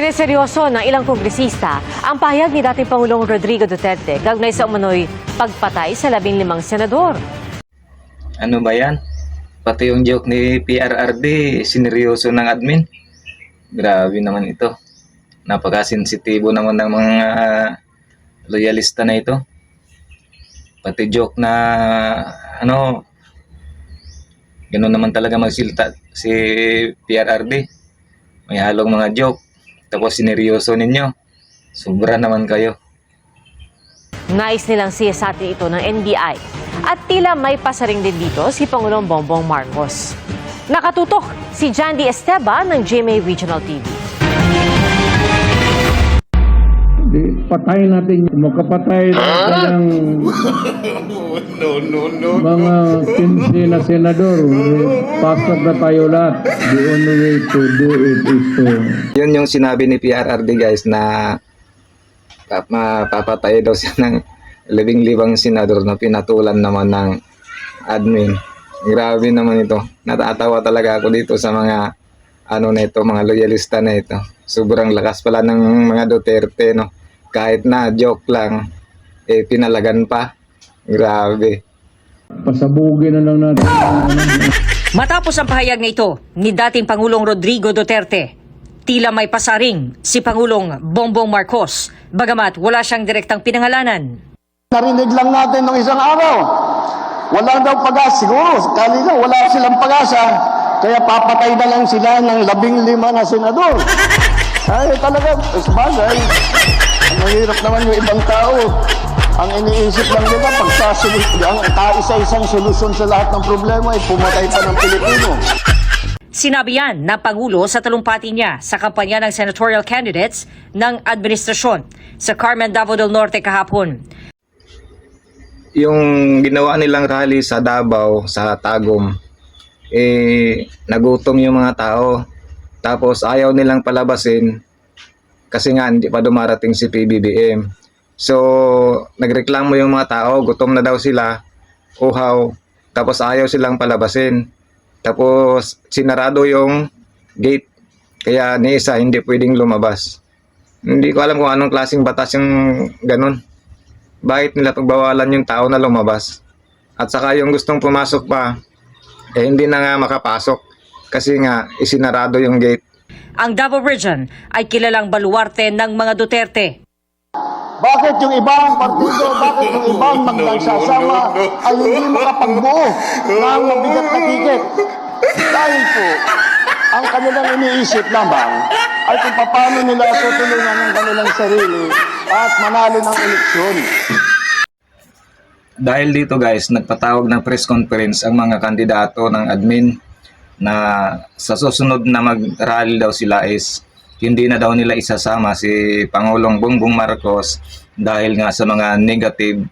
Sineseryoso ng ilang kongresista ang pahayag ni dating Pangulong Rodrigo Duterte kaugnay sa umano'y pagpatay sa 15 senador. Ano ba yan? Pati yung joke ni PRRD, sineryoso ng admin. Grabe naman ito. Napakasensitibo naman ng mga loyalista na ito. Pati joke na gano'n naman talaga magsilta si PRRD. May halong mga joke. Tapos sineryoso ninyo. Sobra naman kayo. Nais nilang siyasatin ito ng NBI at tila may pasaring din dito si Pangulong Bongbong Marcos. Nakatutok si Jandy Esteban ng GMA Regional TV. Patayin natin yung makapatay ng mga 15 na senador. Pasok na tayo lahat. The only way to do it is to... Yun yung sinabi ni PRRD guys na mapapatay daw siya ng 15 senador na pinatulan naman ng admin. Grabe naman ito. Natatawa talaga ako dito sa mga mga loyalista na ito. Sobrang lakas pala ng mga Duterte, no? Kahit na joke lang, pinalagan pa. Grabe. Pasabugin na lang natin. Matapos ang pahayag na ito ni dating Pangulong Rodrigo Duterte, tila may pasaring si Pangulong Bongbong Marcos, bagamat wala siyang direktang pinangalanan. Narinig lang natin nung isang araw, wala daw pag-asa. Siguro, kanina wala silang pag-asa, kaya papatay na lang sila ng 15 na senador. Ay, talaga, sabagay. Mahirap naman yung ibang tao. Ang iniisip lang nila, ang kaisa-isang solusyon sa lahat ng problema ay pumatay pa ng Pilipino. Sinabi yan ng Pangulo sa talumpati niya sa kampanya ng senatorial candidates ng administrasyon sa Carmen Davao del Norte kahapon. Yung ginawa nilang rally sa Davao, sa Tagum, nagutom yung mga tao. Tapos ayaw nilang palabasin kasi nga hindi pa dumarating si PBBM. So, nagreklamo yung mga tao, gutom na daw sila, uhaw, tapos ayaw silang palabasin. Tapos, sinarado yung gate, kaya ni isa hindi pwedeng lumabas. Hindi ko alam kung anong klaseng batas yung ganun. Bakit nila pagbawalan yung tao na lumabas? At saka yung gustong pumasok pa, hindi na nga makapasok kasi nga isinarado yung gate. Ang Davao Region ay kilalang baluarte ng mga Duterte. Bakit yung ibang partido, bakit yung ibang magnagsasama ay hindi makapagbuo ng mabigat na ticket? Dahil po, ang kanilang iniisip lamang ay kung paano nila tutulungan ang kanilang sarili at manalo ng eleksyon. Dahil dito guys, nagpatawag ng press conference ang mga kandidato ng admin na sa susunod na mag-rally daw sila is hindi na daw nila isasama si Pangulong Bongbong Marcos dahil nga sa mga negative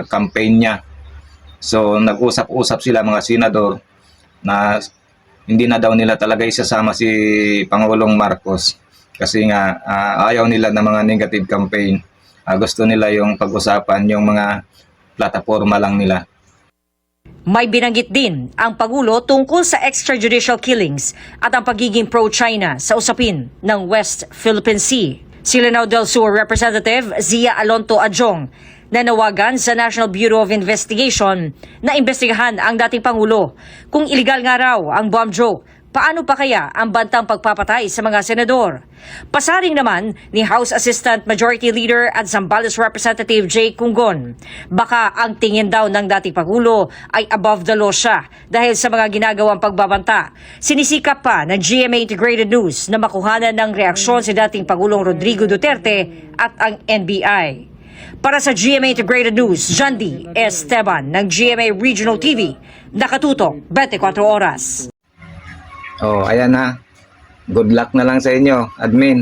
campaign niya. So nag-usap-usap sila mga senador na hindi na daw nila talaga isasama si Pangulong Marcos kasi nga ayaw nila ng mga negative campaign. Gusto nila yung pag-usapan yung mga plataforma lang nila. May binanggit din ang Pangulo tungkol sa extrajudicial killings at ang pagiging pro-China sa usapin ng West Philippine Sea. Si Lanao del Sur Representative Zia Alonto Adjong nanawagan sa National Bureau of Investigation na imbestigahan ang dating Pangulo. Kung iligal nga raw ang bomb joke, paano pa kaya ang bantang pagpapatay sa mga senador? Pasaring naman ni House Assistant Majority Leader at Zambales Representative Jay Cungon. Baka ang tingin daw ng dating Pangulo ay above the law siya dahil sa mga ginagawang pagbabanta. Sinisikap pa ng GMA Integrated News na makuhanan ng reaksyon si dating Pangulong Rodrigo Duterte at ang NBI. Para sa GMA Integrated News, Jandy Esteban ng GMA Regional TV, nakatutok 24 oras. Oh, ayan na. Good luck na lang sa inyo, admin.